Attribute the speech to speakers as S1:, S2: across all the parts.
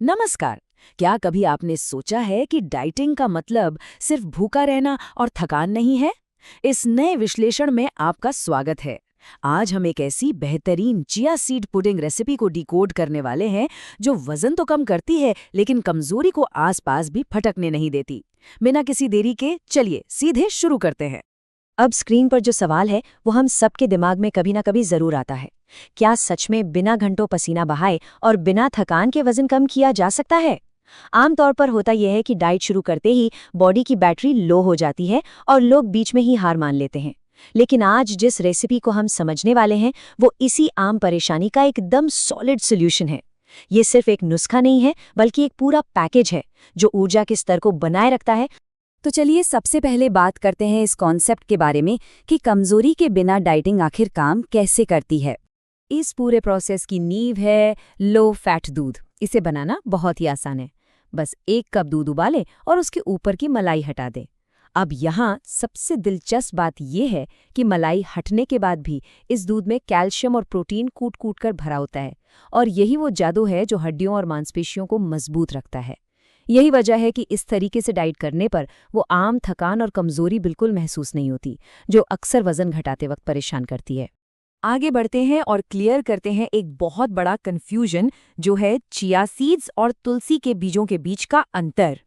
S1: नमस्कार। क्या कभी आपने सोचा है कि डाइटिंग का मतलब सिर्फ भूखा रहना और थकान नहीं है? इस नए विश्लेषण में आपका स्वागत है। आज हम एक ऐसी बेहतरीन चिया सीड पुडिंग रेसिपी को डिकोड करने वाले हैं जो वजन तो कम करती है लेकिन कमजोरी को आसपास भी फटकने नहीं देती। बिना किसी देरी के चलिए सीधे शुरू करते हैं।
S2: अब स्क्रीन पर जो सवाल है वो हम सबके दिमाग में कभी ना कभी जरूर आता है। क्या सच में बिना घंटों पसीना बहाए और बिना थकान के वजन कम किया जा सकता है? आमतौर पर होता यह है कि डाइट शुरू करते ही बॉडी की बैटरी लो हो जाती है और लोग बीच में ही हार मान लेते हैं। लेकिन आज जिस रेसिपी को हम समझने वाले हैं वो इसी आम परेशानी का एकदम सॉलिड सोल्यूशन है। ये सिर्फ एक नुस्खा नहीं है बल्कि एक पूरा पैकेज है जो ऊर्जा के स्तर को बनाए रखता है।
S1: तो चलिए सबसे पहले बात करते हैं इस कॉन्सेप्ट के बारे में कि कमजोरी के बिना डाइटिंग आखिर काम कैसे करती है। इस पूरे प्रोसेस की नींव है लो फैट दूध। इसे बनाना बहुत ही आसान है। बस 1 कप दूध उबालें और उसके ऊपर की मलाई हटा दें। अब यहाँ सबसे दिलचस्प बात यह है कि मलाई हटने के बाद भी इस दूध में कैल्शियम और प्रोटीन कूट कूट कर भरा होता है और यही वो जादू है जो हड्डियों और मांसपेशियों को मजबूत रखता है। यही वजह है कि इस तरीके से डाइट करने पर वो आम थकान और कमजोरी बिल्कुल महसूस नहीं होती, जो अक्सर वजन घटाते वक्त परेशान करती है। आगे बढ़ते हैं और क्लियर करते हैं एक बहुत बड़ा कंफ्यूजन जो है चिया सीड्स और तुलसी के बीजों के बीच का अंतर।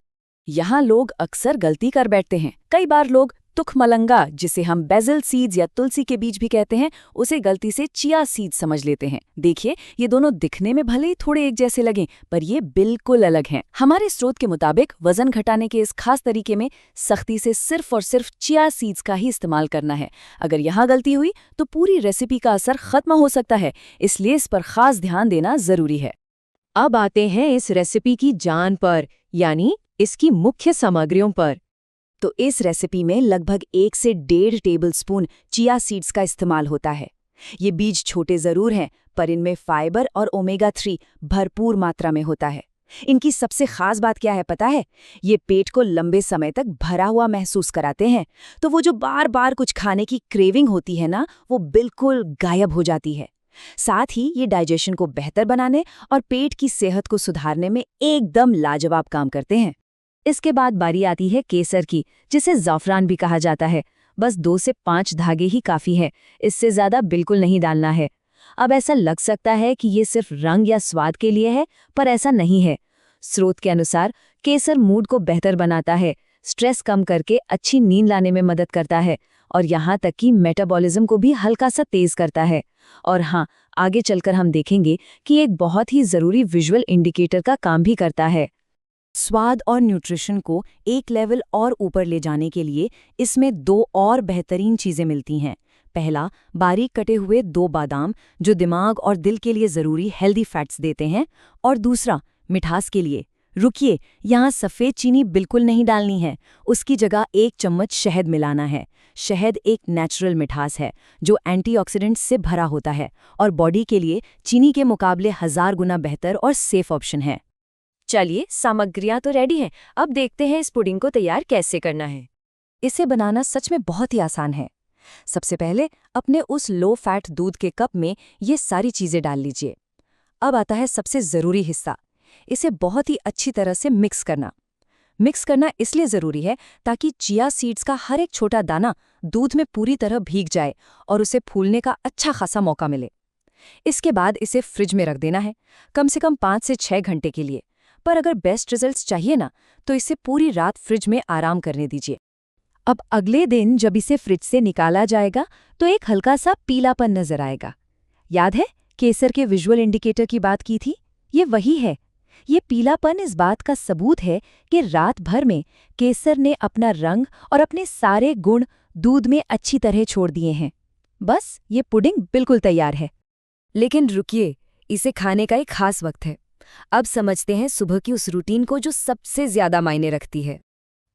S1: यहाँ लोग अक्सर गलती कर बैठते हैं। कई बार लोग तुखमलंगा, जिसे हम बेसिल सीड्स या तुलसी के बीज भी कहते हैं, उसे गलती से चिया सीड्स समझ लेते हैं। देखिए, ये दोनों दिखने में भले ही थोड़े एक जैसे लगें, पर ये बिल्कुल अलग हैं। हमारे स्रोत के मुताबिक वजन घटाने के इस खास तरीके में सख्ती से सिर्फ और सिर्फ चिया सीड्स का ही इस्तेमाल करना है। अगर यहाँ गलती हुई तो पूरी रेसिपी का असर खत्म हो सकता है, इसलिए इस पर खास ध्यान देना जरूरी है।
S2: अब आते हैं इस रेसिपी की जान पर, यानी इसकी मुख्य सामग्रियों पर।
S1: तो इस रेसिपी में लगभग 1 से 1.5 टेबलस्पून चिया सीड्स का इस्तेमाल होता है। ये बीज छोटे जरूर हैं, पर इनमें फाइबर और ओमेगा 3 भरपूर मात्रा में होता है। इनकी सबसे खास बात क्या है पता है? ये पेट को लंबे समय तक भरा हुआ महसूस कराते हैं, तो वो जो बार बार कुछ खाने की क्रेविंग होती है ना, वो बिल्कुल गायब हो जाती है। साथ ही ये डाइजेशन को बेहतर बनाने और पेट की सेहत को सुधारने में एकदम लाजवाब काम करते हैं। इसके बाद बारी आती है केसर की, जिसे ज़ाफ़रान भी कहा जाता है। बस 2 से 5 धागे ही काफ़ी है, इससे ज़्यादा बिल्कुल नहीं डालना है। अब ऐसा लग सकता है कि ये सिर्फ रंग या स्वाद के लिए है, पर ऐसा नहीं है। स्रोत के अनुसार केसर मूड को बेहतर बनाता है, स्ट्रेस कम करके अच्छी नींद लाने में मदद करता है और यहाँ तक कि मेटाबॉलिज्म को भी हल्का सा तेज करता है। और हाँ, आगे चलकर हम देखेंगे कि एक बहुत ही ज़रूरी विजुअल इंडिकेटर का काम भी करता है। स्वाद और न्यूट्रिशन को एक लेवल और ऊपर ले जाने के लिए इसमें 2 और बेहतरीन चीज़ें मिलती हैं। पहला, बारीक कटे हुए 2 बादाम जो दिमाग और दिल के लिए ज़रूरी हेल्दी फैट्स देते हैं, और दूसरा, मिठास के लिए। रुकिए, यहाँ सफ़ेद चीनी बिल्कुल नहीं डालनी है, उसकी जगह 1 चम्मच शहद मिलाना है। शहद एक नेचुरल मिठास है जो एंटीऑक्सीडेंट्स से भरा होता है और बॉडी के लिए चीनी के मुकाबले 1000 गुना बेहतर और सेफ ऑप्शन है।
S2: चलिए, सामग्रियां तो रेडी हैं। अब देखते हैं इस पुडिंग को तैयार कैसे करना है।
S1: इसे बनाना सच में बहुत ही आसान है। सबसे पहले अपने उस लो फैट दूध के कप में ये सारी चीज़ें डाल लीजिए। अब आता है सबसे ज़रूरी हिस्सा, इसे बहुत ही अच्छी तरह से मिक्स करना। मिक्स करना इसलिए ज़रूरी है ताकि चिया सीड्स का हर एक छोटा दाना दूध में पूरी तरह भीग जाए और उसे फूलने का अच्छा खासा मौका मिले। इसके बाद इसे फ्रिज में रख देना है, कम से कम 5 से 6 घंटे के लिए। पर अगर बेस्ट रिजल्ट्स चाहिए ना, तो इसे पूरी रात फ्रिज में आराम करने दीजिए। अब अगले दिन जब इसे फ्रिज से निकाला जाएगा तो एक हल्का सा पीलापन नजर आएगा। याद है केसर के विजुअल इंडिकेटर की बात की थी? ये वही है। ये पीलापन इस बात का सबूत है कि रात भर में केसर ने अपना रंग और अपने सारे गुण दूध में अच्छी तरह छोड़ दिए हैं। बस ये पुडिंग बिल्कुल तैयार है। लेकिन रुकिए, इसे खाने का एक खास वक्त है। अब समझते हैं सुबह की उस रूटीन को जो सबसे ज्यादा मायने रखती है।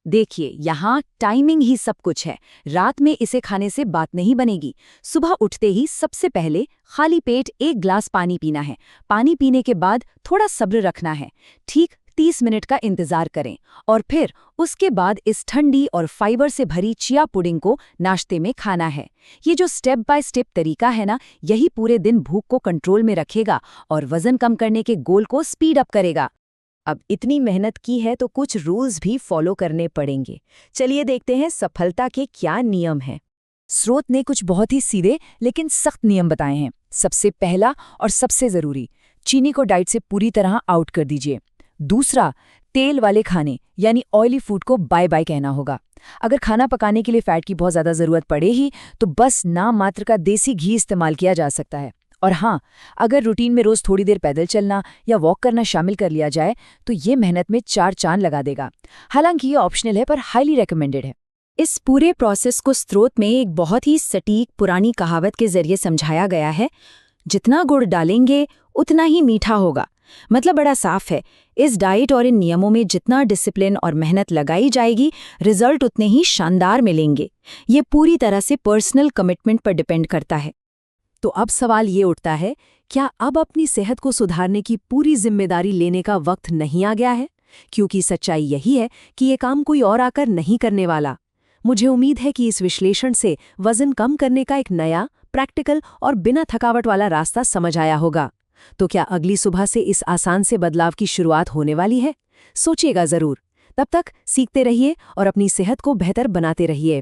S1: देखिए, यहाँ टाइमिंग ही सब कुछ है। रात में इसे खाने से बात नहीं बनेगी। सुबह उठते ही सबसे पहले खाली पेट 1 ग्लास पानी पीना है। पानी पीने के बाद थोड़ा सब्र रखना है, ठीक 30 मिनट का इंतजार करें, और फिर उसके बाद इस ठंडी और फाइबर से भरी चिया पुडिंग को नाश्ते में खाना है। ये जो स्टेप बाय स्टेप तरीका है ना, यही पूरे दिन भूख को कंट्रोल में रखेगा और वजन कम करने के गोल को स्पीड अप करेगा। अब इतनी मेहनत की है तो कुछ रूल्स भी फॉलो करने पड़ेंगे। चलिए देखते हैं सफलता के क्या नियम हैं। स्रोत ने कुछ बहुत ही सीधे लेकिन सख्त नियम बताए हैं। सबसे पहला और सबसे जरूरी, चीनी को डाइट से पूरी तरह आउट कर दीजिए। दूसरा, तेल वाले खाने यानी ऑयली फूड को बाय बाय कहना होगा। अगर खाना पकाने के लिए फैट की बहुत ज़्यादा ज़रूरत पड़े ही तो बस नाम मात्र का देसी घी इस्तेमाल किया जा सकता है। और हाँ, अगर रूटीन में रोज़ थोड़ी देर पैदल चलना या वॉक करना शामिल कर लिया जाए तो ये मेहनत में 4 चांद लगा देगा। हालांकि ये ऑप्शनल है पर हाईली रिकमेंडेड है। इस पूरे प्रोसेस को स्रोत में एक बहुत ही सटीक पुरानी कहावत के जरिए समझाया गया है, जितना गुड़ डालेंगे उतना ही मीठा होगा। मतलब बड़ा साफ है, इस डाइट और इन नियमों में जितना डिसिप्लिन और मेहनत लगाई जाएगी, रिजल्ट उतने ही शानदार मिलेंगे। ये पूरी तरह से पर्सनल कमिटमेंट पर डिपेंड करता है।
S2: तो अब सवाल ये उठता है, क्या अब अपनी सेहत को सुधारने की पूरी जिम्मेदारी लेने का वक्त नहीं आ गया है? क्योंकि सच्चाई यही है कि ये काम कोई और आकर नहीं करने वाला। मुझे उम्मीद है कि इस विश्लेषण से वजन कम करने का एक नया, प्रैक्टिकल और बिना थकावट वाला रास्ता समझ आया होगा। तो क्या अगली सुबह से इस आसान से बदलाव की शुरुआत होने वाली है? सोचिएगा जरूर। तब तक सीखते रहिए और अपनी सेहत को बेहतर बनाते रहिए।